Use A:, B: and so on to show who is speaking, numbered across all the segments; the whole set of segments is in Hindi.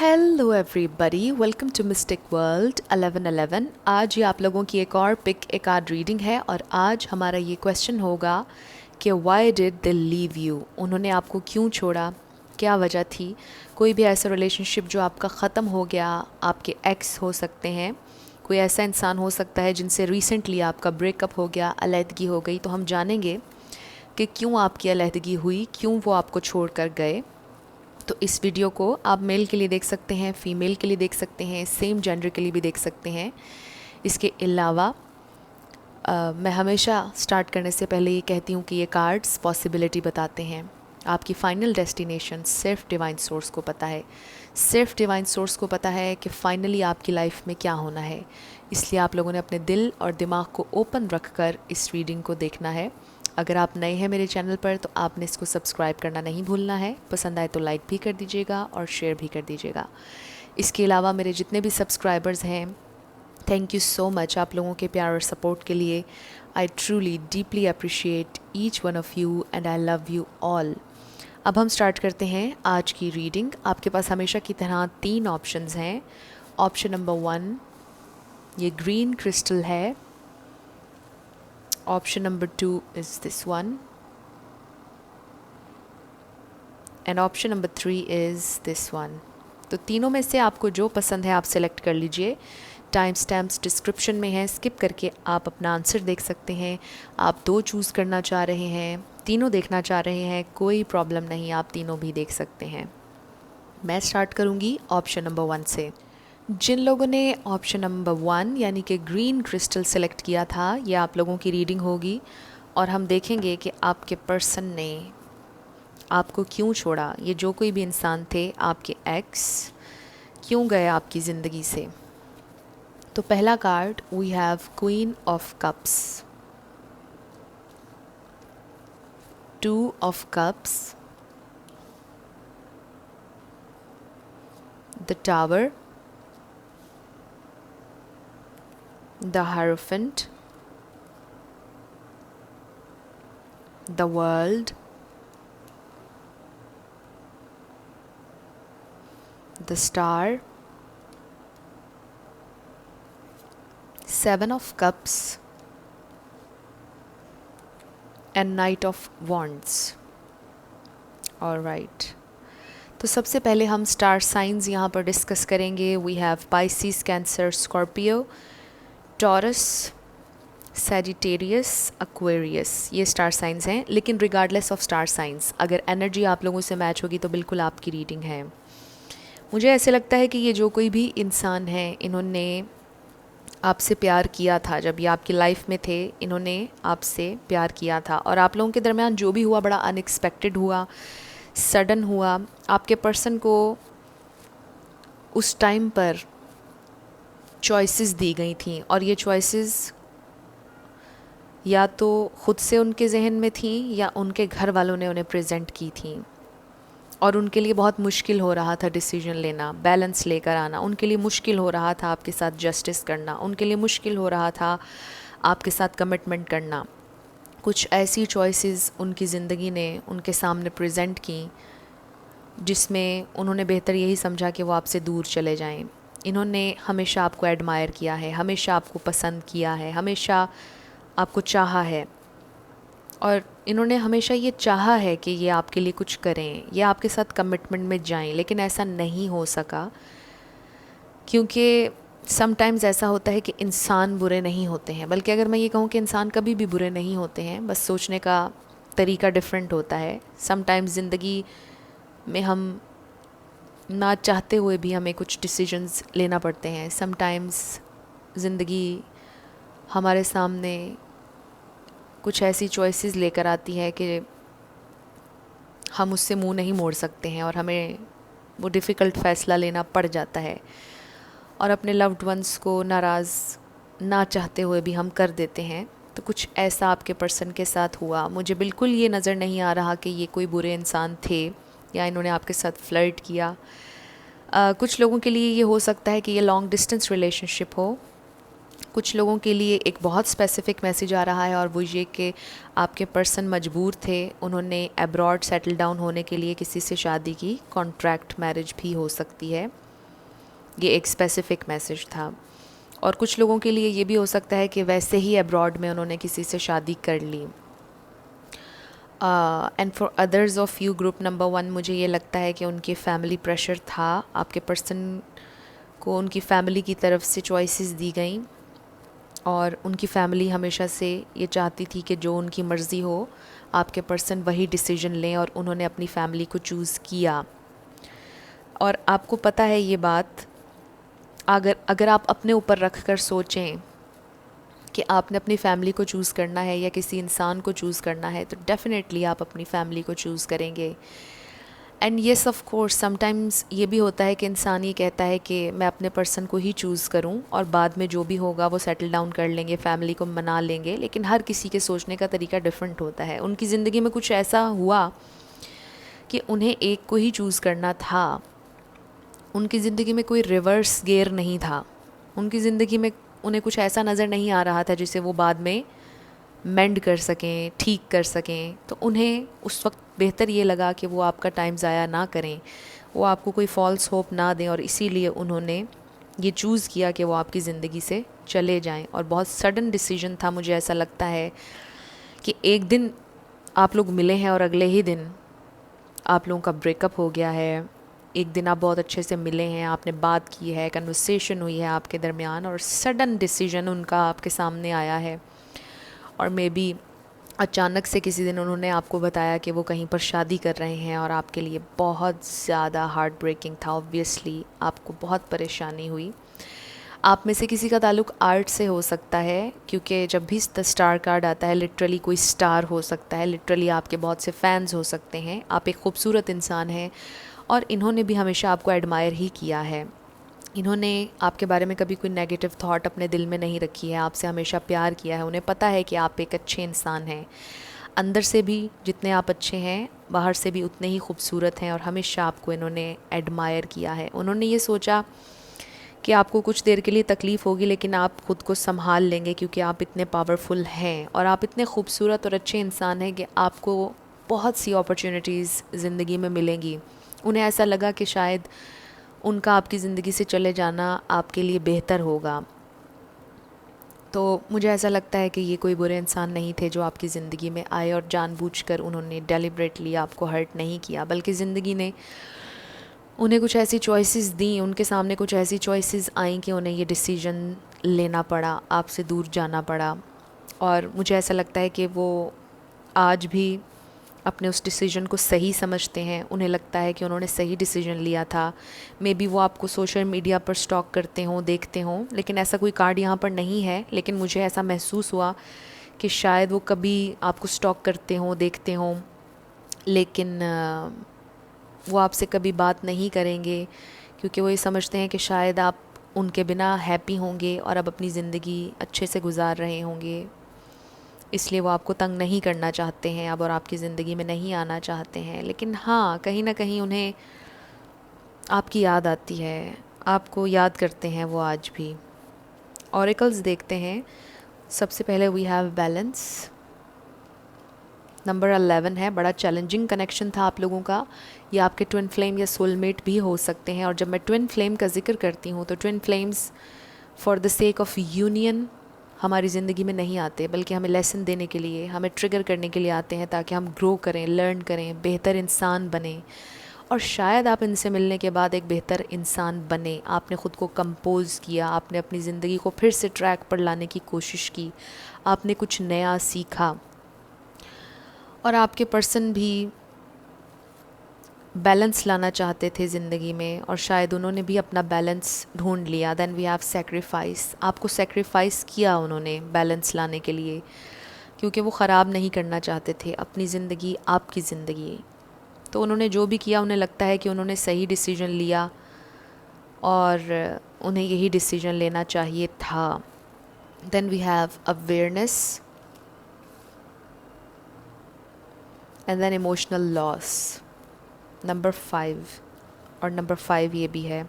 A: Hello everybody, welcome to mystic world 1111। आज ये आप लोगों की एक और पिक एक आध रीडिंग है और आज हमारा ये क्वेश्चन होगा कि why did they leave you. उन्होंने आपको क्यों छोड़ा, क्या वजह थी। कोई भी ऐसा रिलेशनशिप जो आपका ख़त्म हो गया, आपके एक्स हो सकते हैं, कोई ऐसा इंसान हो सकता है जिनसे रिसेंटली आपका ब्रेकअप हो गया, अलहदगी हो गई। तो हम जानेंगे कि क्यों आपकी अलहदगी हुई, क्यों वो आपको छोड़ कर गए। तो इस वीडियो को आप मेल के लिए देख सकते हैं, फ़ीमेल के लिए देख सकते हैं, सेम जेंडर के लिए भी देख सकते हैं। इसके अलावा मैं हमेशा स्टार्ट करने से पहले ये कहती हूँ कि ये कार्ड्स पॉसिबिलिटी बताते हैं। आपकी फ़ाइनल डेस्टिनेशन सिर्फ डिवाइन सोर्स को पता है। सिर्फ डिवाइन सोर्स को पता है कि फ़ाइनली आपकी लाइफ में क्या होना है। इसलिए आप लोगों ने अपने दिल और दिमाग को ओपन रख कर इस रीडिंग को देखना है। अगर आप नए हैं मेरे चैनल पर तो आपने इसको सब्सक्राइब करना नहीं भूलना है। पसंद आए तो लाइक भी कर दीजिएगा और शेयर भी कर दीजिएगा। इसके अलावा मेरे जितने भी सब्सक्राइबर्स हैं, थैंक यू सो मच आप लोगों के प्यार और सपोर्ट के लिए। I truly deeply appreciate each one of you and I love you all. अब हम स्टार्ट करते हैं आज की रीडिंग। आपके पास हमेशा की तरह 3 ऑप्शंस हैं। ऑप्शन नंबर 1 ये ग्रीन क्रिस्टल है। Option number 2 is this one, and option number 3 is this one. तो तीनों में से आपको जो पसंद है आप सेलेक्ट कर लीजिए। टाइम स्टैम्प्स डिस्क्रिप्शन में है, स्किप करके आप अपना आंसर देख सकते हैं। आप 2 चूज़ करना चाह रहे हैं, तीनों देखना चाह रहे हैं, कोई प्रॉब्लम नहीं, आप तीनों भी देख सकते हैं। मैं स्टार्ट करूँगी ऑप्शन नंबर 1 से। जिन लोगों ने ऑप्शन नंबर 1 यानी कि ग्रीन क्रिस्टल सेलेक्ट किया था, ये आप लोगों की रीडिंग होगी और हम देखेंगे कि आपके पर्सन ने आपको क्यों छोड़ा। ये जो कोई भी इंसान थे, आपके एक्स क्यों गए आपकी ज़िंदगी से। तो पहला card we have queen of cups, 2 of cups, the tower, the Hierophant, the World, the Star, 7 of Cups and Knight of Wands. Alright, तो सबसे पहले हम स्टार साइंस यहाँ पर डिस्कस करेंगे। We have Pisces, Cancer, Scorpio, Taurus, Sagittarius, Aquarius. ये स्टार साइंस हैं। लेकिन रिगार्डलेस ऑफ स्टार साइंस, अगर एनर्जी आप लोगों से मैच होगी तो बिल्कुल आपकी रीडिंग है। मुझे ऐसे लगता है कि ये जो कोई भी इंसान है, इन्होंने आपसे प्यार किया था। जब ये आपकी लाइफ में थे, इन्होंने आपसे प्यार किया था और आप लोगों के दरमियान जो भी हुआ बड़ा अनएक्सपेक्टेड हुआ, सडन हुआ। आपके पर्सन को उस टाइम पर चॉइसेस दी गई थी और ये चॉइसेस या तो ख़ुद से उनके जहन में थी या उनके घर वालों ने उन्हें प्रेजेंट की थी और उनके लिए बहुत मुश्किल हो रहा था डिसीजन लेना, बैलेंस लेकर आना। उनके लिए मुश्किल हो रहा था आपके साथ जस्टिस करना, उनके लिए मुश्किल हो रहा था आपके साथ कमिटमेंट करना। कुछ ऐसी चॉइसेस उनकी ज़िंदगी ने उनके सामने प्रेजेंट की जिसमें उन्होंने बेहतर यही समझा कि वो आपसे दूर चले जाएं। इन्होंने हमेशा आपको एडमायर किया है, हमेशा आपको पसंद किया है, हमेशा आपको चाहा है और इन्होंने हमेशा ये चाहा है कि ये आपके लिए कुछ करें, ये आपके साथ कमिटमेंट में जाएं। लेकिन ऐसा नहीं हो सका क्योंकि समटाइम्स ऐसा होता है कि इंसान बुरे नहीं होते हैं, बल्कि अगर मैं ये कहूँ कि इंसान कभी भी बुरे नहीं होते हैं, बस सोचने का तरीका डिफरेंट होता है। समटाइम्स ज़िंदगी में हम ना चाहते हुए भी हमें कुछ डिसीजंस लेना पड़ते हैं। समटाइम्स ज़िंदगी हमारे सामने कुछ ऐसी चॉइसेस लेकर आती है कि हम उससे मुंह नहीं मोड़ सकते हैं और हमें वो डिफ़िकल्ट फ़ैसला लेना पड़ जाता है और अपने लव्ड वंस को नाराज़ ना चाहते हुए भी हम कर देते हैं। तो कुछ ऐसा आपके पर्सन के साथ हुआ। मुझे बिल्कुल ये नज़र नहीं आ रहा कि ये कोई बुरे इंसान थे या इन्होंने आपके साथ फ्लर्ट किया। कुछ लोगों के लिए ये हो सकता है कि ये लॉन्ग डिस्टेंस रिलेशनशिप हो। कुछ लोगों के लिए एक बहुत स्पेसिफ़िक मैसेज आ रहा है और वो ये कि आपके पर्सन मजबूर थे, उन्होंने अब्रॉड सेटल डाउन होने के लिए किसी से शादी की। कॉन्ट्रैक्ट मैरिज भी हो सकती है। ये एक स्पेसिफ़िक मैसेज था। और कुछ लोगों के लिए ये भी हो सकता है कि वैसे ही अब्रॉड में उन्होंने किसी से शादी कर ली। And for others of you, group number 1, मुझे ये लगता है कि उनकी फैमिली प्रेशर था, आपके पर्सन को उनकी फैमिली की तरफ से चॉइसेस दी गई और उनकी फैमिली हमेशा से ये चाहती थी कि जो उनकी मर्ज़ी हो आपके पर्सन वही डिसीजन लें, और उन्होंने अपनी फैमिली को चूज़ किया। और आपको पता है ये बात, अगर आप अपने ऊपर रख कर सोचें कि आपने अपनी फ़ैमिली को चूज़ करना है या किसी इंसान को चूज़ करना है, तो डेफ़िनेटली आप अपनी फ़ैमिली को चूज़ करेंगे। And yes of course sometimes ये भी होता है कि इंसान ये कहता है कि मैं अपने पर्सन को ही चूज़ करूं और बाद में जो भी होगा वो सेटल डाउन कर लेंगे, फैमिली को मना लेंगे। लेकिन हर किसी के सोचने का तरीका डिफरेंट होता है। उनकी ज़िंदगी में कुछ ऐसा हुआ कि उन्हें एक को ही चूज़ करना था। उनकी ज़िंदगी में कोई रिवर्स गियर नहीं था। उनकी ज़िंदगी में उन्हें कुछ ऐसा नज़र नहीं आ रहा था जिसे वो बाद में मेंड कर सकें, ठीक कर सकें। तो उन्हें उस वक्त बेहतर ये लगा कि वो आपका टाइम ज़ाया ना करें, वो आपको कोई फॉल्स होप ना दें, और इसीलिए उन्होंने ये चूज़ किया कि वो आपकी ज़िंदगी से चले जाएं। और बहुत सडन डिसीजन था। मुझे ऐसा लगता है कि एक दिन आप लोग मिले हैं और अगले ही दिन आप लोगों का ब्रेकअप हो गया है। एक दिन आप बहुत अच्छे से मिले हैं, आपने बात की है, कन्वर्सेशन हुई है आपके दरमियान, और सडन डिसीजन उनका आपके सामने आया है। और मे बी अचानक से किसी दिन उन्होंने आपको बताया कि वो कहीं पर शादी कर रहे हैं, और आपके लिए बहुत ज़्यादा हार्ट ब्रेकिंग था। ऑब्वियसली आपको बहुत परेशानी हुई। आप में से किसी का ताल्लुक़ आर्ट से हो सकता है, क्योंकि जब भी स्टार कार्ड आता है लिटरली कोई स्टार हो सकता है, लिटरली आपके बहुत से फ़ैन्स हो सकते हैं। आप एक खूबसूरत इंसान हैं और इन्होंने भी हमेशा आपको एडमायर ही किया है। इन्होंने आपके बारे में कभी कोई नेगेटिव थॉट अपने दिल में नहीं रखी है, आपसे हमेशा प्यार किया है। उन्हें पता है कि आप एक अच्छे इंसान हैं, अंदर से भी जितने आप अच्छे हैं बाहर से भी उतने ही खूबसूरत हैं, और हमेशा आपको इन्होंने एडमायर किया है। उन्होंने ये सोचा कि आपको कुछ देर के लिए तकलीफ़ होगी, लेकिन आप ख़ुद को संभाल लेंगे क्योंकि आप इतने पावरफुल हैं और आप इतने खूबसूरत और अच्छे इंसान हैं कि आपको बहुत सी अपॉर्चुनिटीज़ ज़िंदगी में मिलेंगी। उन्हें ऐसा लगा कि शायद उनका आपकी ज़िंदगी से चले जाना आपके लिए बेहतर होगा। तो मुझे ऐसा लगता है कि ये कोई बुरे इंसान नहीं थे जो आपकी ज़िंदगी में आए और जानबूझकर उन्होंने डेलिब्रेटली आपको हर्ट नहीं किया, बल्कि ज़िंदगी ने उन्हें कुछ ऐसी चॉइसेस दी, उनके सामने कुछ ऐसी चॉइसेस आई कि उन्हें ये डिसीजन लेना पड़ा, आपसे दूर जाना पड़ा। और मुझे ऐसा लगता है कि वो आज भी अपने उस डिसीजन को सही समझते हैं। उन्हें लगता है कि उन्होंने सही डिसीजन लिया था। मे बी वो आपको सोशल मीडिया पर स्टॉक करते हों, देखते हों, लेकिन ऐसा कोई कार्ड यहाँ पर नहीं है। लेकिन मुझे ऐसा महसूस हुआ कि शायद वो कभी आपको स्टॉक करते हों, देखते हों, लेकिन वो आपसे कभी बात नहीं करेंगे क्योंकि वो ये समझते हैं कि शायद आप उनके बिना हैप्पी होंगे और अब अपनी ज़िंदगी अच्छे से गुजार रहे होंगे, इसलिए वो आपको तंग नहीं करना चाहते हैं अब और आपकी ज़िंदगी में नहीं आना चाहते हैं। लेकिन हाँ, कहीं ना कहीं उन्हें आपकी याद आती है, आपको याद करते हैं वो आज भी। ऑरेकल्स देखते हैं। सबसे पहले वी हैव बैलेंस, नंबर 11 है। बड़ा चैलेंजिंग कनेक्शन था आप लोगों का। ये आपके ट्विन फ्लेम या सोलमेट भी हो सकते हैं। और जब मैं ट्विन फ्लेम का जिक्र करती हूँ तो twin flames for the sake of union हमारी ज़िंदगी में नहीं आते, बल्कि हमें लेसन देने के लिए, हमें ट्रिगर करने के लिए आते हैं ताकि हम ग्रो करें, लर्न करें, बेहतर इंसान बने। और शायद आप इनसे मिलने के बाद एक बेहतर इंसान बने। आपने ख़ुद को कंपोज़ किया, आपने अपनी ज़िंदगी को फिर से ट्रैक पर लाने की कोशिश की, आपने कुछ नया सीखा। और आपके पर्सन भी बैलेंस लाना चाहते थे ज़िंदगी में और शायद उन्होंने भी अपना बैलेंस ढूंढ लिया। Then we have sacrifice. आपको सेक्रीफाइस किया उन्होंने बैलेंस लाने के लिए, क्योंकि वो ख़राब नहीं करना चाहते थे अपनी ज़िंदगी, आपकी ज़िंदगी। तो उन्होंने जो भी किया, उन्हें लगता है कि उन्होंने सही डिसीजन लिया और उन्हें यही डिसीजन लेना चाहिए था। Then we have awareness and then emotional loss, number 5। और नंबर 5 ये भी है।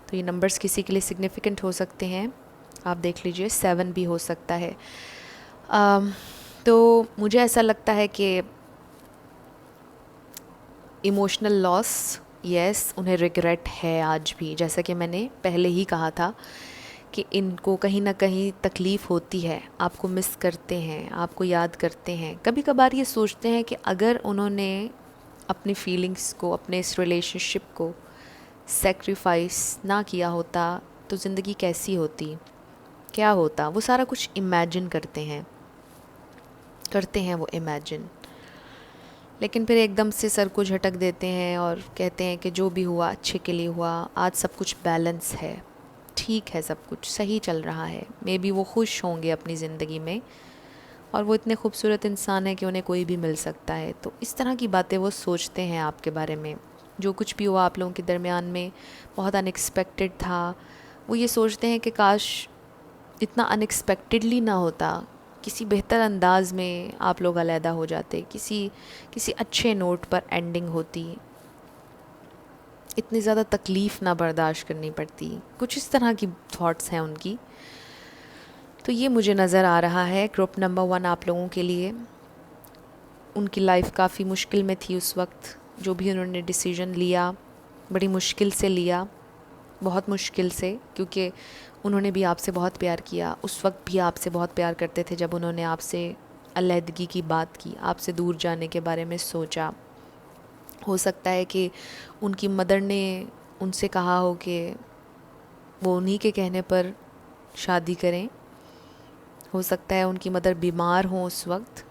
A: तो ये नंबर्स किसी के लिए सिग्निफिकेंट हो सकते हैं, आप देख लीजिए। 7 भी हो सकता है। तो मुझे ऐसा लगता है कि इमोशनल लॉस यस, उन्हें रिग्रेट है आज भी, जैसा कि मैंने पहले ही कहा था कि इनको कहीं ना कहीं तकलीफ़ होती है, आपको मिस करते हैं, आपको याद करते हैं। कभी कभार ये सोचते हैं कि अगर उन्होंने अपनी फीलिंग्स को, अपने इस रिलेशनशिप को सेक्रीफाइस ना किया होता तो ज़िंदगी कैसी होती, क्या होता। वो सारा कुछ इमेजिन करते हैं वो इमेजिन, लेकिन फिर एकदम से सर को झटक देते हैं और कहते हैं कि जो भी हुआ अच्छे के लिए हुआ, आज सब कुछ बैलेंस है, ठीक है, सब कुछ सही चल रहा है। मे बी वो खुश होंगे अपनी ज़िंदगी में, और वो इतने खूबसूरत इंसान है कि उन्हें कोई भी मिल सकता है। तो इस तरह की बातें वो सोचते हैं आपके बारे में। जो कुछ भी हुआ आप लोगों के दरमियान में बहुत अनएक्सपेक्टेड था। वो ये सोचते हैं कि काश इतना अनएक्सपेक्टेडली ना होता, किसी बेहतर अंदाज में आप लोग अलहदा हो जाते, किसी किसी अच्छे नोट पर एंडिंग होती, इतनी ज़्यादा तकलीफ़ ना बर्दाश्त करनी पड़ती। कुछ इस तरह की थॉट्स हैं उनकी। तो ये मुझे नज़र आ रहा है ग्रुप नंबर 1 आप लोगों के लिए। उनकी लाइफ काफ़ी मुश्किल में थी उस वक्त। जो भी उन्होंने डिसीजन लिया, बड़ी मुश्किल से लिया, बहुत मुश्किल से, क्योंकि उन्होंने भी आपसे बहुत प्यार किया। उस वक्त भी आपसे बहुत प्यार करते थे जब उन्होंने आपसे अलहदगी की बात की, आपसे दूर जाने के बारे में सोचा। हो सकता है कि उनकी मदर ने उनसे कहा हो कि वो उन्हीं के कहने पर शादी करें। हो सकता है उनकी मदर बीमार हो उस वक्त।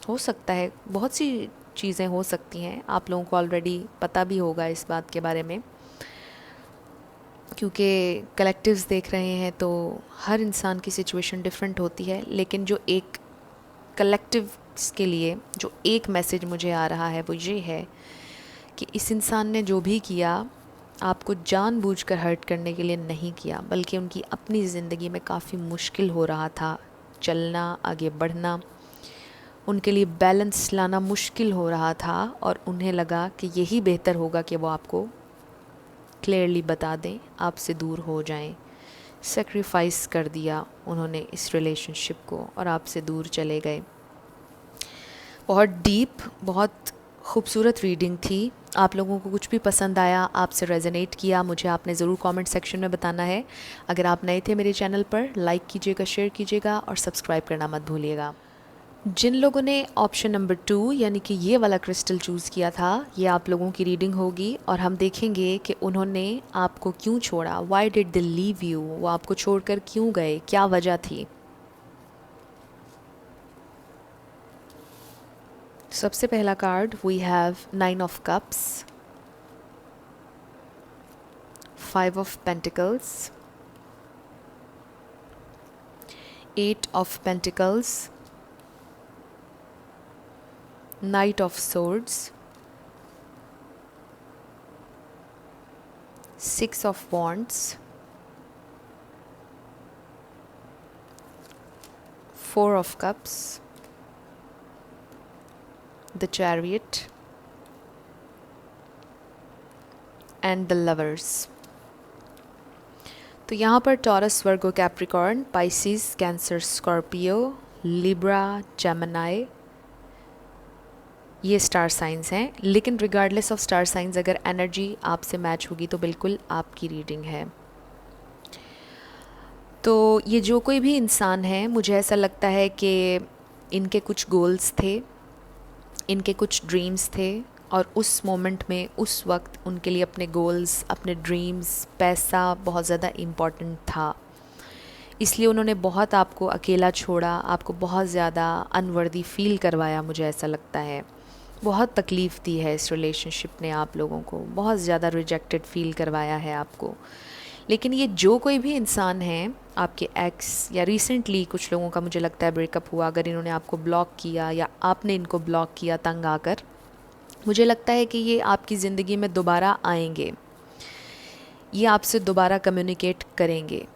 A: हो सकता है, बहुत सी चीज़ें हो सकती हैं। आप लोगों को ऑलरेडी पता भी होगा इस बात के बारे में, क्योंकि कलेक्टिव्स देख रहे हैं तो हर इंसान की सिचुएशन डिफरेंट होती है। लेकिन जो एक कलेक्टिव के लिए जो एक मैसेज मुझे आ रहा है वो ये है कि इस इंसान ने जो भी किया आपको जानबूझकर हर्ट करने के लिए नहीं किया, बल्कि उनकी अपनी ज़िंदगी में काफ़ी मुश्किल हो रहा था चलना, आगे बढ़ना, उनके लिए बैलेंस लाना मुश्किल हो रहा था, और उन्हें लगा कि यही बेहतर होगा कि वो आपको क्लियरली बता दें, आपसे दूर हो जाएं। सेक्रीफाइस कर दिया उन्होंने इस रिलेशनशिप को और आपसे दूर चले गए। बहुत डीप, बहुत खूबसूरत रीडिंग थी। आप लोगों को कुछ भी पसंद आया, आपसे रेजोनेट किया, मुझे आपने ज़रूर कमेंट सेक्शन में बताना है। अगर आप नए थे मेरे चैनल पर, लाइक कीजिएगा, शेयर कीजिएगा और सब्सक्राइब करना मत भूलिएगा। जिन लोगों ने ऑप्शन नंबर 2 यानी कि ये वाला क्रिस्टल चूज़ किया था, ये आप लोगों की रीडिंग होगी और हम देखेंगे कि उन्होंने आपको क्यों छोड़ा। Why did they leave you, वो आपको छोड़कर क्यों गए, क्या वजह थी। सबसे पहला card we have 9 of cups, 5 of pentacles, 8 of pentacles, Knight of Swords, 6 of Wands, 4 of Cups, the Chariot, and the Lovers। तो यहाँ पर Taurus, Virgo, Capricorn, Pisces, Cancer, Scorpio, Libra, Gemini, ये स्टार साइंस हैं। लेकिन रिगार्डलेस ऑफ स्टार साइंस, अगर एनर्जी आपसे मैच होगी तो बिल्कुल आपकी रीडिंग है। तो ये जो कोई भी इंसान है, मुझे ऐसा लगता है कि इनके कुछ गोल्स थे, इनके कुछ ड्रीम्स थे, और उस मोमेंट में, उस वक्त उनके लिए अपने गोल्स, अपने ड्रीम्स, पैसा बहुत ज़्यादा इम्पॉर्टेंट था। इसलिए उन्होंने बहुत आपको अकेला छोड़ा, आपको बहुत ज़्यादा अनवर्दी फील करवाया। मुझे ऐसा लगता है बहुत तकलीफ़ दी है इस रिलेशनशिप ने आप लोगों को, बहुत ज़्यादा रिजेक्टेड फील करवाया है आपको। लेकिन ये जो कोई भी इंसान है, आपके एक्स या रिसेंटली कुछ लोगों का मुझे लगता है ब्रेकअप हुआ, अगर इन्होंने आपको ब्लॉक किया या आपने इनको ब्लॉक किया तंग आकर, मुझे लगता है कि ये आपकी ज़िंदगी में दोबारा आएंगे, ये आपसे दोबारा कम्युनिकेट करेंगे,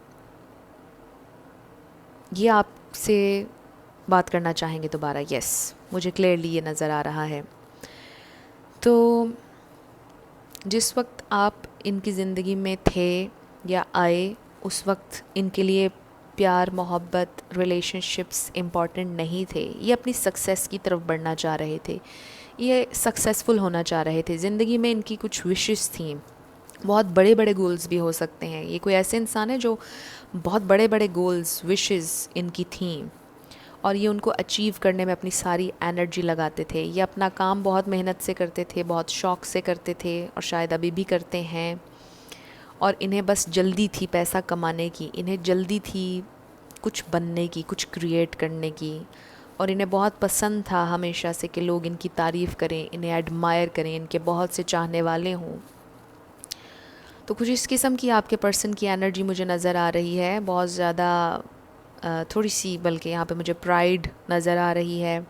A: ये आपसे बात करना चाहेंगे दोबारा। यस, मुझे क्लियरली ये नज़र आ रहा है। तो जिस वक्त आप इनकी ज़िंदगी में थे या आए, उस वक्त इनके लिए प्यार, मोहब्बत, रिलेशनशिप्स इम्पॉर्टेंट नहीं थे। ये अपनी सक्सेस की तरफ बढ़ना चाह रहे थे, ये सक्सेसफुल होना चाह रहे थे, ज़िंदगी में इनकी कुछ विशेस थी, बहुत बड़े बड़े गोल्स भी हो सकते हैं। ये कोई ऐसे इंसान है जो बहुत बड़े बड़े गोल्स, विशेस इनकी थी और ये उनको अचीव करने में अपनी सारी एनर्जी लगाते थे। ये अपना काम बहुत मेहनत से करते थे, बहुत शौक़ से करते थे और शायद अभी भी करते हैं। और इन्हें बस जल्दी थी पैसा कमाने की, इन्हें जल्दी थी कुछ बनने की, कुछ क्रिएट करने की। और इन्हें बहुत पसंद था हमेशा से कि लोग इनकी तारीफ़ करें, इन्हें एडमायर करें, इनके बहुत से चाहने वाले हों। तो कुछ इस किस्म की आपके पर्सन की एनर्जी मुझे नज़र आ रही है, बहुत ज़्यादा थोड़ी सी, बल्कि यहाँ पे मुझे प्राइड नज़र आ रही है,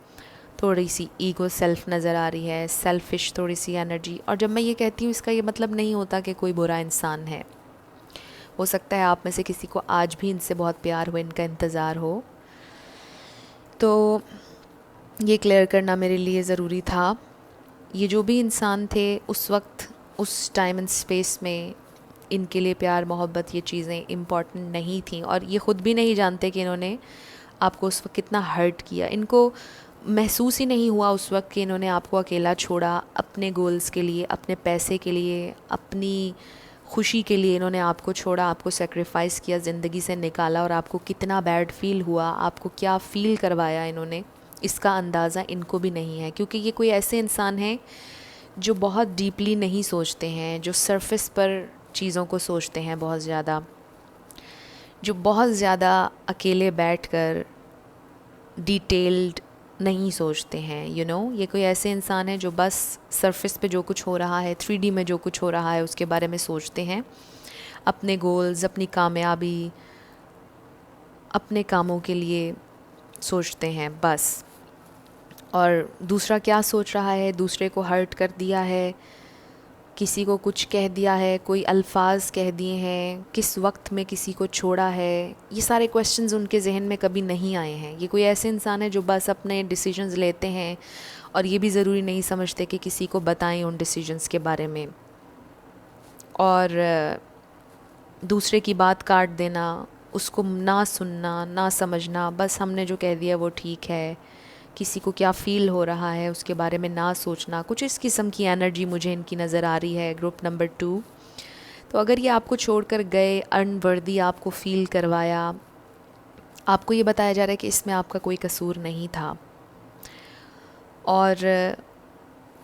A: थोड़ी सी ईगो सेल्फ नज़र आ रही है, सेल्फिश थोड़ी सी एनर्जी। और जब मैं ये कहती हूँ इसका ये मतलब नहीं होता कि कोई बुरा इंसान है। हो सकता है आप में से किसी को आज भी इनसे बहुत प्यार हो, इनका इंतज़ार हो। तो ये क्लियर करना मेरे लिए ज़रूरी था। ये जो भी इंसान थे उस वक्त, उस टाइम एंड स्पेस में, इनके लिए प्यार मोहब्बत ये चीज़ें इम्पॉर्टेंट नहीं थी और ये ख़ुद भी नहीं जानते कि इन्होंने आपको उस वक्त कितना हर्ट किया। इनको महसूस ही नहीं हुआ उस वक्त कि इन्होंने आपको अकेला छोड़ा अपने गोल्स के लिए, अपने पैसे के लिए, अपनी खुशी के लिए। इन्होंने आपको छोड़ा, आपको सेक्रीफाइस किया, ज़िंदगी से निकाला और आपको कितना बैड फील हुआ, आपको क्या फ़ील करवाया इन्होंने, इसका अंदाज़ा इनको भी नहीं है। क्योंकि ये कोई ऐसे इंसान हैं जो बहुत डीपली नहीं सोचते हैं, जो सरफेस पर चीज़ों को सोचते हैं बहुत ज़्यादा, जो बहुत ज़्यादा अकेले बैठकर डिटेल्ड नहीं सोचते हैं। ये कोई ऐसे इंसान है जो बस सरफेस पे जो कुछ हो रहा है, 3D में जो कुछ हो रहा है उसके बारे में सोचते हैं, अपने गोल्स, अपनी कामयाबी, अपने कामों के लिए सोचते हैं बस। और दूसरा क्या सोच रहा है, दूसरे को हर्ट कर दिया है, किसी को कुछ कह दिया है, कोई अल्फाज कह दिए हैं, किस वक्त में किसी को छोड़ा है, ये सारे क्वेश्चंस उनके जहन में कभी नहीं आए हैं। ये कोई ऐसे इंसान है जो बस अपने डिसीजंस लेते हैं और ये भी ज़रूरी नहीं समझते कि किसी को बताएं उन डिसीजंस के बारे में। और दूसरे की बात काट देना, उसको ना सुनना, ना समझना, बस हमने जो कह दिया वो ठीक है, किसी को क्या फ़ील हो रहा है उसके बारे में ना सोचना। कुछ इस किस्म की एनर्जी मुझे इनकी नज़र आ रही है, ग्रुप नंबर 2। तो अगर ये आपको छोड़कर गए, अनवर्दी आपको फ़ील करवाया, आपको ये बताया जा रहा है कि इसमें आपका कोई कसूर नहीं था, और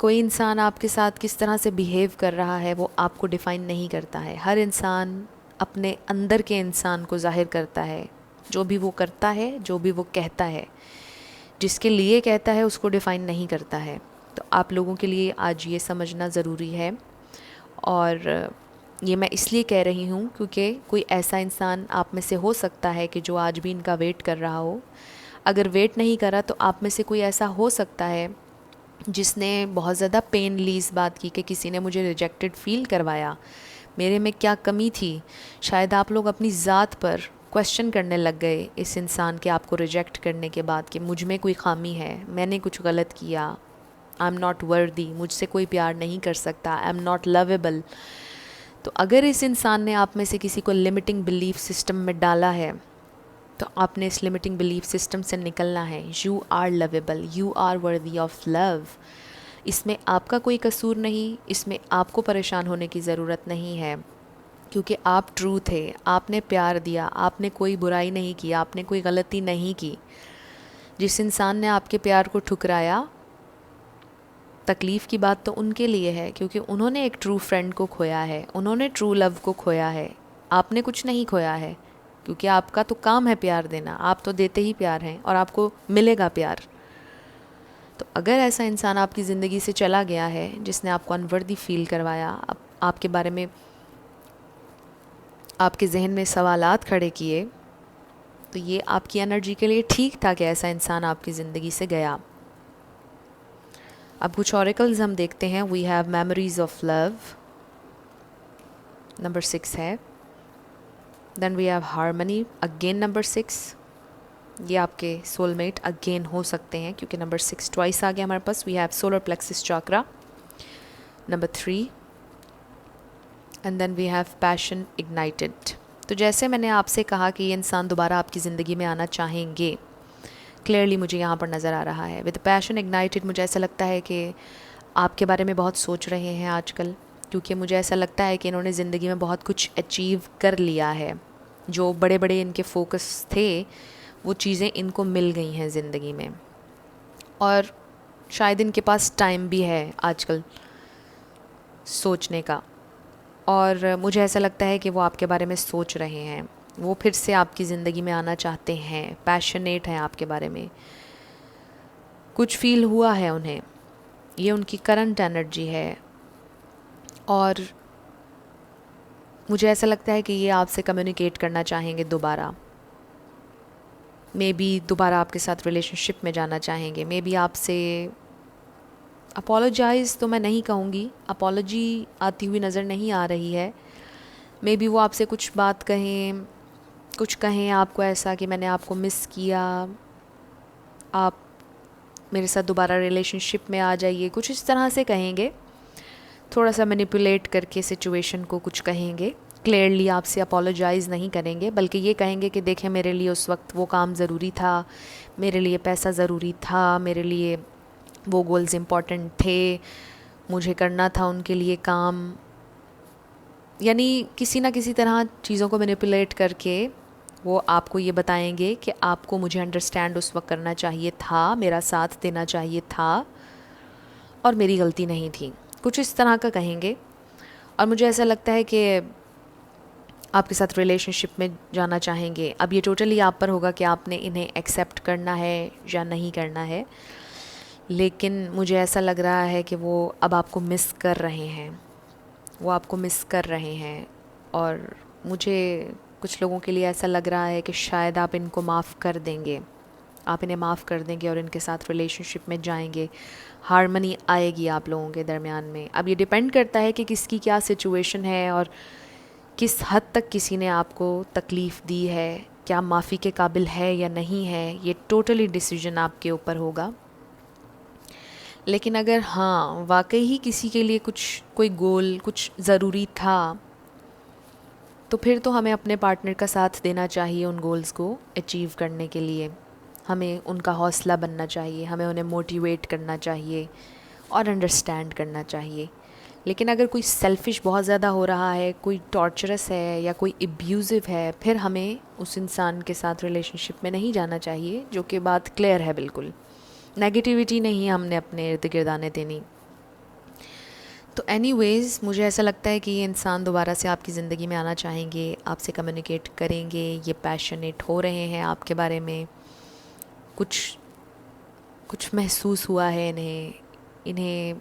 A: कोई इंसान आपके साथ किस तरह से बिहेव कर रहा है वो आपको डिफ़ाइन नहीं करता है। हर इंसान अपने अंदर के इंसान को ज़ाहिर करता है, जो भी वो करता है, जो भी वो कहता है, जिसके लिए कहता है उसको डिफ़ाइन नहीं करता है। तो आप लोगों के लिए आज ये समझना ज़रूरी है। और ये मैं इसलिए कह रही हूँ क्योंकि कोई ऐसा इंसान आप में से हो सकता है कि जो आज भी इनका वेट कर रहा हो। अगर वेट नहीं करा तो आप में से कोई ऐसा हो सकता है जिसने बहुत ज़्यादा पेन ली इस बात की कि किसी ने मुझे रिजेक्टेड फ़ील करवाया, मेरे में क्या कमी थी। शायद आप लोग अपनी ज़ात पर क्वेश्चन करने लग गए इस इंसान के आपको रिजेक्ट करने के बाद कि मुझ में कोई खामी है, मैंने कुछ गलत किया, आई एम नॉट वर्दी, मुझसे कोई प्यार नहीं कर सकता, आई एम नॉट लवेबल। तो अगर इस इंसान ने आप में से किसी को लिमिटिंग बिलीफ सिस्टम में डाला है तो आपने इस लिमिटिंग बिलीफ सिस्टम से निकलना है। You are lovable, you are worthy of love. इसमें आपका कोई कसूर नहीं, इसमें आपको परेशान होने की ज़रूरत नहीं है, क्योंकि आप ट्रू थे, आपने प्यार दिया, आपने कोई बुराई नहीं की, आपने कोई गलती नहीं की। जिस इंसान ने आपके प्यार को ठुकराया, तकलीफ़ की बात तो उनके लिए है, क्योंकि उन्होंने एक ट्रू फ्रेंड को खोया है, उन्होंने ट्रू लव को खोया है। आपने कुछ नहीं खोया है, क्योंकि आपका तो काम है प्यार देना, आप तो देते ही प्यार हैं और आपको मिलेगा प्यार। तो अगर ऐसा इंसान आपकी ज़िंदगी से चला गया है जिसने आपको अनवर्दी फ़ील करवाया, आपके बारे में आपके जहन में सवालात खड़े किए, तो ये आपकी एनर्जी के लिए ठीक था कि ऐसा इंसान आपकी ज़िंदगी से गया। अब कुछ ऑरेकल्स हम देखते हैं। We have memories of love, number 6 है। Then we have harmony, again number 6। ये आपके सोलमेट अगेन हो सकते हैं क्योंकि नंबर 6 ट्वाइस आ गया हमारे पास। We have solar plexus chakra, number 3। And then we have passion ignited. तो जैसे मैंने आपसे कहा कि ये इंसान दोबारा आपकी ज़िंदगी में आना चाहेंगे, क्लियरली मुझे यहाँ पर नज़र आ रहा है। विद पैशन इग्नाइटेड मुझे ऐसा लगता है कि आपके बारे में बहुत सोच रहे हैं आजकल, क्योंकि मुझे ऐसा लगता है कि इन्होंने ज़िंदगी में बहुत कुछ अचीव कर लिया है। जो बड़े बड़े इनके फोकस थे वो चीज़ें इनको मिल गई हैं ज़िंदगी में, और शायद इनके पास टाइम भी है आजकल सोचने का। और मुझे ऐसा लगता है कि वो आपके बारे में सोच रहे हैं, वो फिर से आपकी ज़िंदगी में आना चाहते हैं, पैशनेट हैं आपके बारे में, कुछ फील हुआ है उन्हें, ये उनकी करंट एनर्जी है। और मुझे ऐसा लगता है कि ये आपसे कम्युनिकेट करना चाहेंगे दोबारा, मे बी दोबारा आपके साथ रिलेशनशिप में जाना चाहेंगे, मे बी आपसे अपोलोजाइज़ तो मैं नहीं कहूँगी, अपोलॉजी आती हुई नज़र नहीं आ रही है। मे बी वो आपसे कुछ बात कहें, कुछ कहें आपको ऐसा कि मैंने आपको मिस किया, आप मेरे साथ दोबारा रिलेशनशिप में आ जाइए, कुछ इस तरह से कहेंगे। थोड़ा सा मैनिपुलेट करके सिचुएशन को कुछ कहेंगे। क्लियरली आपसे अपोलोजाइज़ नहीं करेंगे, बल्कि ये कहेंगे कि देखें मेरे लिए उस वक्त वो काम ज़रूरी था, मेरे लिए पैसा ज़रूरी था, मेरे लिए वो गोल्स इम्पॉर्टेंट थे, मुझे करना था उनके लिए काम। यानी किसी ना किसी तरह चीज़ों को मैनिपुलेट करके वो आपको ये बताएंगे कि आपको मुझे अंडरस्टैंड उस वक्त करना चाहिए था, मेरा साथ देना चाहिए था, और मेरी गलती नहीं थी, कुछ इस तरह का कहेंगे। और मुझे ऐसा लगता है कि आपके साथ रिलेशनशिप में जाना चाहेंगे। अब ये टोटली आप पर होगा कि आपने इन्हें एक्सेप्ट करना है या नहीं करना है, लेकिन मुझे ऐसा लग रहा है कि वो अब आपको मिस कर रहे हैं, वो आपको मिस कर रहे हैं। और मुझे कुछ लोगों के लिए ऐसा लग रहा है कि शायद आप इनको माफ़ कर देंगे, आप इन्हें माफ़ कर देंगे और इनके साथ रिलेशनशिप में जाएंगे, हार्मनी आएगी आप लोगों के दरमियान में। अब ये डिपेंड करता है कि किसकी क्या सिचुएशन है और किस हद तक किसी ने आपको तकलीफ़ दी है, क्या माफ़ी के काबिल है या नहीं है, ये टोटली डिसीजन आपके ऊपर होगा। लेकिन अगर हाँ वाकई ही किसी के लिए कुछ कोई गोल कुछ ज़रूरी था, तो फिर तो हमें अपने पार्टनर का साथ देना चाहिए उन गोल्स को अचीव करने के लिए। हमें उनका हौसला बनना चाहिए, हमें उन्हें मोटिवेट करना चाहिए और अंडरस्टैंड करना चाहिए। लेकिन अगर कोई सेल्फ़िश बहुत ज़्यादा हो रहा है, कोई टॉर्चरस है या कोई एब्यूज़िव है, फिर हमें उस इंसान के साथ रिलेशनशिप में नहीं जाना चाहिए, जो कि बात क्लियर है बिल्कुल। नेगेटिविटी नहीं हमने अपने इर्द गिर्द आने देनी। तो एनीवेज़ मुझे ऐसा लगता है कि ये इंसान दोबारा से आपकी ज़िंदगी में आना चाहेंगे, आपसे कम्युनिकेट करेंगे, ये पैशनेट हो रहे हैं आपके बारे में, कुछ कुछ महसूस हुआ है इन्हें, इन्हें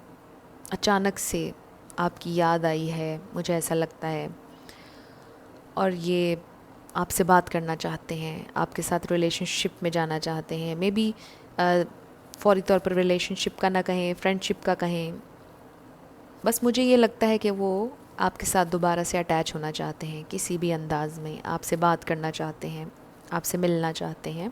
A: अचानक से आपकी याद आई है, मुझे ऐसा लगता है। और ये आपसे बात करना चाहते हैं, आपके साथ रिलेशनशिप में जाना चाहते हैं। मे बी फौरी तौर पर रिलेशनशिप का ना कहें, फ्रेंडशिप का कहें, बस मुझे ये लगता है कि वो आपके साथ दोबारा से अटैच होना चाहते हैं किसी भी अंदाज़ में, आपसे बात करना चाहते हैं, आपसे मिलना चाहते हैं।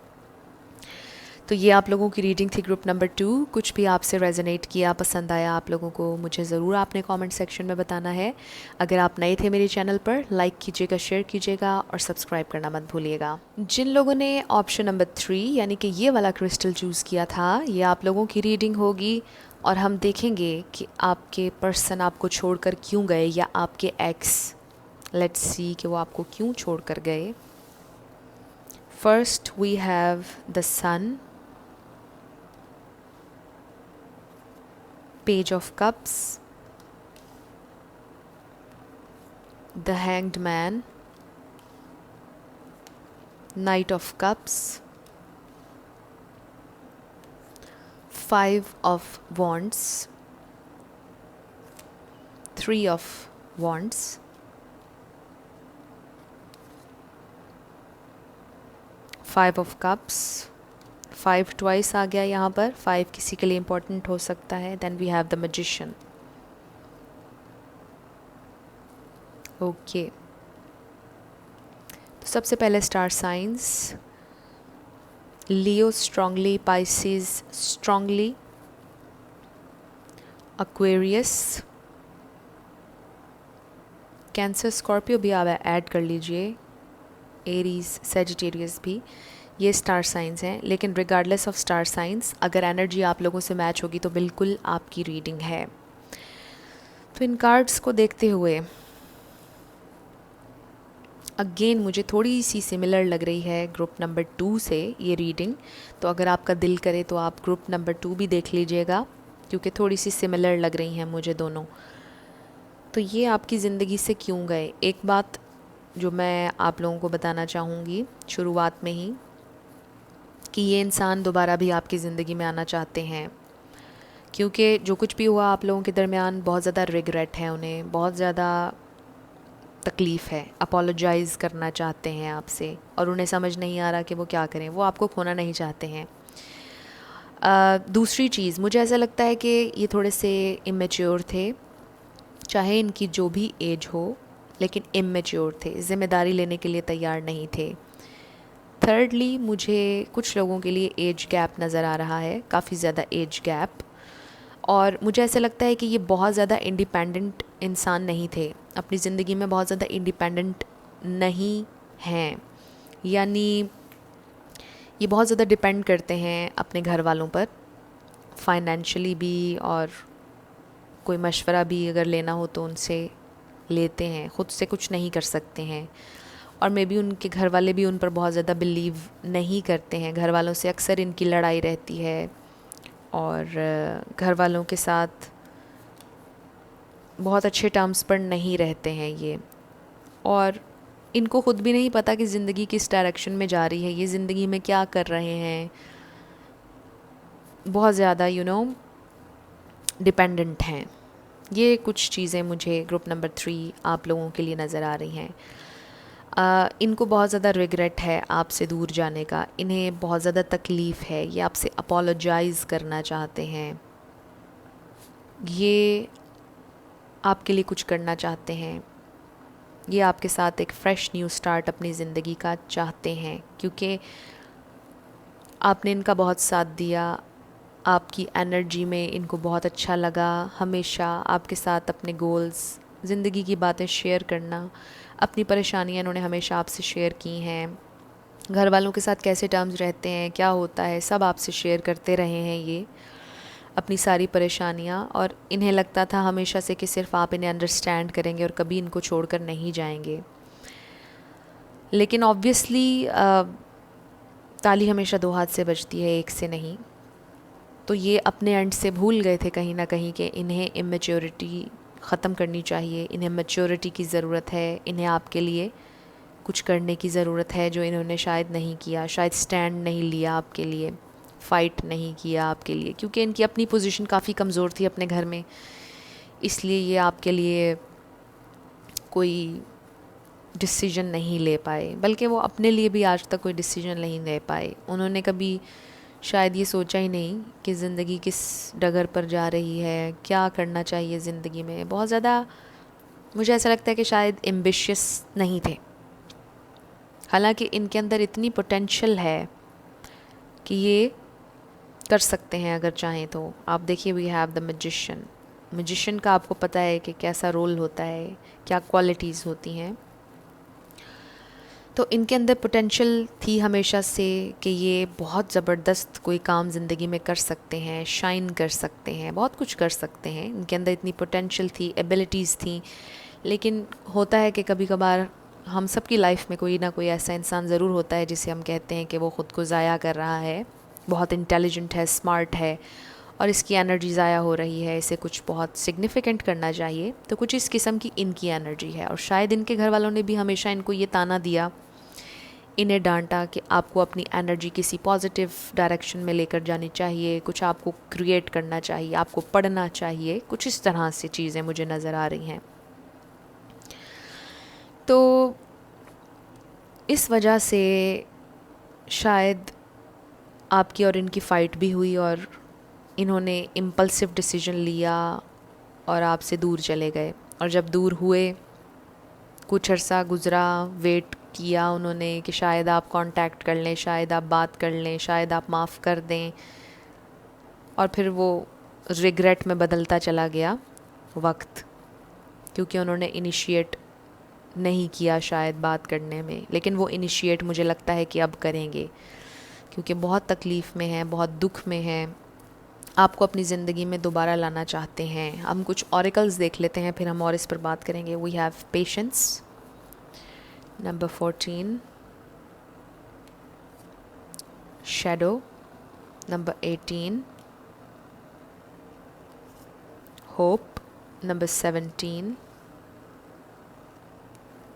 A: तो ये आप लोगों की रीडिंग थी ग्रुप नंबर 2। कुछ भी आपसे रेजोनेट किया, पसंद आया आप लोगों को, मुझे ज़रूर आपने कमेंट सेक्शन में बताना है। अगर आप नए थे मेरे चैनल पर, लाइक कीजिएगा, शेयर कीजिएगा और सब्सक्राइब करना मत भूलिएगा। जिन लोगों ने ऑप्शन नंबर 3 यानी कि ये वाला क्रिस्टल चूज़ किया था, ये आप लोगों की रीडिंग होगी और हम देखेंगे कि आपके पर्सन आपको छोड़कर क्यों गए, या आपके एक्स, लेट्स सी कि वो आपको क्यों छोड़कर गए। First we have the sun, Page of Cups, the Hanged Man, Knight of Cups, 5 of Wands, 3 of Wands, 5 of Cups, 5 twice आ गया यहाँ पर, 5 किसी के लिए इम्पोर्टेंट हो सकता है। Then we have the magician. Okay, तो सबसे पहले star science, Leo strongly, Pisces strongly, Aquarius, Cancer, Scorpio भी आप ऐड कर लीजिए, एरीज, सेजिटेरियस भी। ये स्टार साइंस हैं, लेकिन रिगार्डलेस ऑफ स्टार साइंस अगर एनर्जी आप लोगों से मैच होगी तो बिल्कुल आपकी रीडिंग है। तो इन कार्ड्स को देखते हुए अगेन मुझे थोड़ी सी सिमिलर लग रही है ग्रुप नंबर 2 से ये रीडिंग। तो अगर आपका दिल करे तो आप ग्रुप नंबर 2 भी देख लीजिएगा, क्योंकि थोड़ी सी सिमिलर लग रही हैं मुझे दोनों। तो ये आपकी ज़िंदगी से क्यों गए, एक बात जो मैं आप लोगों को बताना चाहूँगी शुरुआत में ही, कि ये इंसान दोबारा भी आपकी ज़िंदगी में आना चाहते हैं, क्योंकि जो कुछ भी हुआ आप लोगों के दरमियान बहुत ज़्यादा रिग्रेट है उन्हें, बहुत ज़्यादा तकलीफ़ है, अपोलोजाइज़ करना चाहते हैं आपसे, और उन्हें समझ नहीं आ रहा कि वो क्या करें, वो आपको खोना नहीं चाहते हैं। दूसरी चीज़, मुझे ऐसा लगता है कि ये थोड़े से इमेच्योर थे, चाहे इनकी जो भी एज हो, लेकिन इमेच्योर थे, ज़िम्मेदारी लेने के लिए तैयार नहीं थे। थर्डली, मुझे कुछ लोगों के लिए एज गैप नज़र आ रहा है, काफ़ी ज़्यादा एज गैप, और मुझे ऐसा लगता है कि ये बहुत ज़्यादा इंडिपेंडेंट इंसान नहीं थे, अपनी ज़िंदगी में बहुत ज़्यादा इंडिपेंडेंट नहीं हैं, यानी ये बहुत ज़्यादा डिपेंड करते हैं अपने घर वालों पर, फाइनेंशियली भी, और कोई मशवरा भी अगर लेना हो तो उनसे लेते हैं, ख़ुद से कुछ नहीं कर सकते हैं। और मे बी उनके घर वाले भी उन पर बहुत ज़्यादा बिलीव नहीं करते हैं, घर वालों से अक्सर इनकी लड़ाई रहती है, और घर वालों के साथ बहुत अच्छे टर्म्स पर नहीं रहते हैं ये, और इनको ख़ुद भी नहीं पता कि ज़िंदगी किस डायरेक्शन में जा रही है, ये ज़िंदगी में क्या कर रहे हैं, बहुत ज़्यादा डिपेंडेंट हैं। ये कुछ चीज़ें मुझे ग्रुप नंबर 3 आप लोगों के लिए नज़र आ रही हैं। इनको बहुत ज़्यादा रिग्रेट है आपसे दूर जाने का, इन्हें बहुत ज़्यादा तकलीफ़ है, ये आपसे अपोलोजाइज़ करना चाहते हैं, ये आपके लिए कुछ करना चाहते हैं, ये आपके साथ एक फ़्रेश न्यू स्टार्ट अपनी ज़िंदगी का चाहते हैं, क्योंकि आपने इनका बहुत साथ दिया, आपकी एनर्जी में इनको बहुत अच्छा लगा, हमेशा आपके साथ अपने गोल्स, ज़िंदगी की बातें शेयर करना, अपनी परेशानियाँ इन्होंने हमेशा आपसे शेयर की हैं, घर वालों के साथ कैसे टर्म्स रहते हैं, क्या होता है, सब आपसे शेयर करते रहे हैं ये अपनी सारी परेशानियाँ, और इन्हें लगता था हमेशा से कि सिर्फ आप इन्हें अंडरस्टैंड करेंगे और कभी इनको छोड़कर नहीं जाएंगे। लेकिन ऑब्वियसली ताली हमेशा 2 हाथ से बजती है, एक से नहीं। तो ये अपने एंड से भूल गए थे कहीं ना कहीं कि इन्हें इमेच्योरिटी ख़त्म करनी चाहिए, इन्हें मैच्योरिटी की ज़रूरत है, इन्हें आपके लिए कुछ करने की ज़रूरत है जो इन्होंने शायद नहीं किया, शायद स्टैंड नहीं लिया आपके लिए, फ़ाइट नहीं किया आपके लिए, क्योंकि इनकी अपनी पोजीशन काफ़ी कमज़ोर थी अपने घर में, इसलिए ये आपके लिए कोई डिसीजन नहीं ले पाए, बल्कि वो अपने लिए भी आज तक कोई डिसीजन नहीं ले पाए। उन्होंने कभी शायद ये सोचा ही नहीं कि ज़िंदगी किस डगर पर जा रही है, क्या करना चाहिए ज़िंदगी में। बहुत ज़्यादा मुझे ऐसा लगता है कि शायद एम्बिशियस नहीं थे, हालांकि इनके अंदर इतनी पोटेंशियल है कि ये कर सकते हैं अगर चाहें तो। आप देखिए, we have the magician, magician का आपको पता है कि कैसा रोल होता है, क्या क्वालिटीज़ होती हैं। तो इनके अंदर पोटेंशियल थी हमेशा से कि ये बहुत ज़बरदस्त कोई काम ज़िंदगी में कर सकते हैं, शाइन कर सकते हैं, बहुत कुछ कर सकते हैं, इनके अंदर इतनी पोटेंशियल थी, एबिलिटीज़ थी। लेकिन होता है कि कभी कभार हम सब की लाइफ में कोई ना कोई ऐसा इंसान ज़रूर होता है जिसे हम कहते हैं कि वो ख़ुद को ज़ाया कर रहा है, बहुत इंटेलिजेंट है, स्मार्ट है, और इसकी एनर्जी ज़ाया हो रही है, इसे कुछ बहुत सिग्निफिकेंट करना चाहिए। तो कुछ इस किस्म की इनकी एनर्जी है, और शायद इनके घर वालों ने भी हमेशा इनको ये ताना दिया, इन्हें डांटा कि आपको अपनी एनर्जी किसी पॉजिटिव डायरेक्शन में लेकर जानी चाहिए, कुछ आपको क्रिएट करना चाहिए, आपको पढ़ना चाहिए, कुछ इस तरह से चीज़ें मुझे नज़र आ रही हैं। तो इस वजह से शायद आपकी और इनकी फ़ाइट भी हुई, और इन्होंने इम्पल्सिव डिसीजन लिया और आपसे दूर चले गए। और जब दूर हुए, कुछ अरसा गुज़रा, वेट किया उन्होंने कि शायद आप कांटेक्ट कर लें, शायद आप बात कर लें, शायद आप माफ़ कर दें, और फिर वो रिग्रेट में बदलता चला गया वक्त, क्योंकि उन्होंने इनिशिएट नहीं किया शायद बात करने में। लेकिन वो इनिशिएट मुझे लगता है कि अब करेंगे, क्योंकि बहुत तकलीफ़ में हैं, बहुत दुख में हैं, आपको अपनी ज़िंदगी में दोबारा लाना चाहते हैं। हम कुछ ऑरिकल्स देख लेते हैं, फिर हम और इस पर बात करेंगे। We have patience, number 14, shadow, number 18, hope, number 17,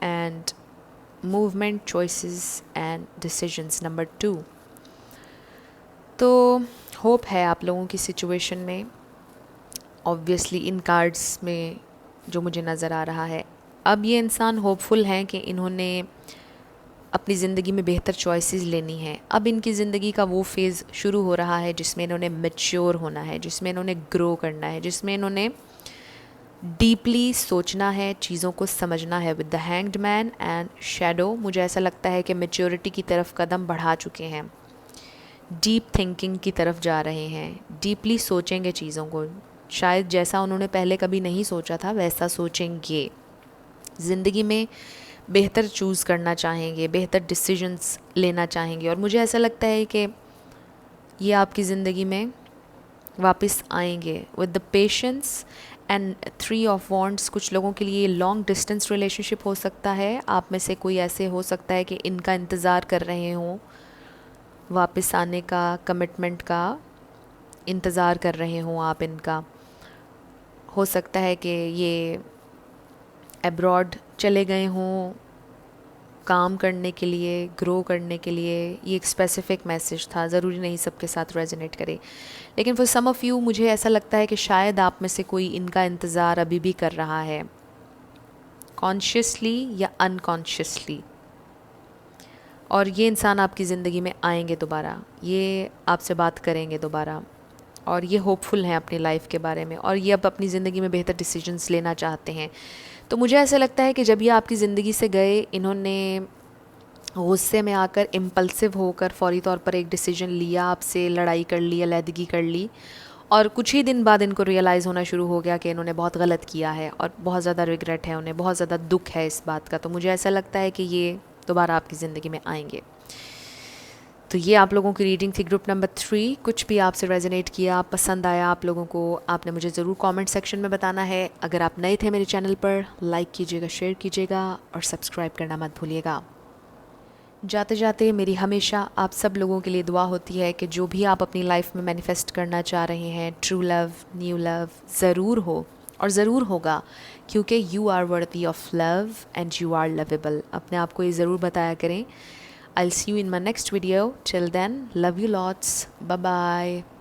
A: and movement, choices and decisions, number 2। तो होप है आप लोगों की सिचुएशन में, ऑब्वियसली इन कार्ड्स में जो मुझे नज़र आ रहा है। अब ये इंसान होपफुल हैं कि इन्होंने अपनी ज़िंदगी में बेहतर चॉइसेस लेनी है। अब इनकी ज़िंदगी का वो फेज़ शुरू हो रहा है जिसमें इन्होंने मैच्योर होना है, जिसमें इन्होंने ग्रो करना है, जिसमें इन्होंने डीपली सोचना है, चीज़ों को समझना है। With the hanged man and shadow मुझे ऐसा लगता है कि मैच्योरिटी की तरफ कदम बढ़ा चुके हैं, डीप थिंकिंग की तरफ जा रहे हैं, डीपली सोचेंगे चीज़ों को। शायद जैसा उन्होंने पहले कभी नहीं सोचा था वैसा सोचेंगे। ज़िंदगी में बेहतर चूज़ करना चाहेंगे, बेहतर डिसीजंस लेना चाहेंगे। और मुझे ऐसा लगता है कि ये आपकी ज़िंदगी में वापस आएंगे with the patience and 3 of wands. कुछ लोगों के लिए लॉन्ग डिस्टेंस रिलेशनशिप हो सकता है। आप में से कोई ऐसे हो सकता है कि इनका इंतज़ार कर रहे हों, वापस आने का, कमिटमेंट का इंतज़ार कर रहे हों आप इनका। हो सकता है कि ये अब्रॉड चले गए हों काम करने के लिए, ग्रो करने के लिए। ये एक स्पेसिफिक मैसेज था, ज़रूरी नहीं सबके साथ रेजोनेट करे, लेकिन फॉर सम ऑफ़ यू मुझे ऐसा लगता है कि शायद आप में से कोई इनका इंतज़ार अभी भी कर रहा है, कॉन्शियसली या अनकॉन्शियसली। और ये इंसान आपकी ज़िंदगी में आएंगे दोबारा, ये आपसे बात करेंगे दोबारा, और ये होपफुल हैं अपनी लाइफ के बारे में, और ये अब अपनी ज़िंदगी में बेहतर डिसीजंस लेना चाहते हैं। तो मुझे ऐसा लगता है कि जब ये आपकी ज़िंदगी से गए, इन्होंने गुस्से में आकर, इम्पल्सिव होकर फ़ौरी तौर पर एक डिसीजन लिया, आपसे लड़ाई कर ली, अलहदगी कर ली, और कुछ ही दिन बाद इनको रियलाइज़ होना शुरू हो गया कि इन्होंने बहुत गलत किया है, और बहुत ज़्यादा रिग्रेट है उन्हें, बहुत ज़्यादा दुख है इस बात का। तो मुझे ऐसा लगता है कि ये दोबारा आपकी ज़िंदगी में आएंगे। तो ये आप लोगों की रीडिंग थी, ग्रुप नंबर 3। कुछ भी आपसे रेजोनेट किया, पसंद आया आप लोगों को, आपने मुझे ज़रूर कमेंट सेक्शन में बताना है। अगर आप नए थे मेरे चैनल पर, लाइक कीजिएगा, शेयर कीजिएगा और सब्सक्राइब करना मत भूलिएगा। जाते जाते मेरी हमेशा आप सब लोगों के लिए दुआ होती है कि जो भी आप अपनी लाइफ में मैनिफेस्ट करना चाह रहे हैं, ट्रू लव, न्यू लव ज़रूर हो और ज़रूर होगा, क्योंकि you are worthy of love and you are lovable. अपने आप को ये ज़रूर बताया करें। I'll see you in my next video. Till then, love you lots. Bye bye.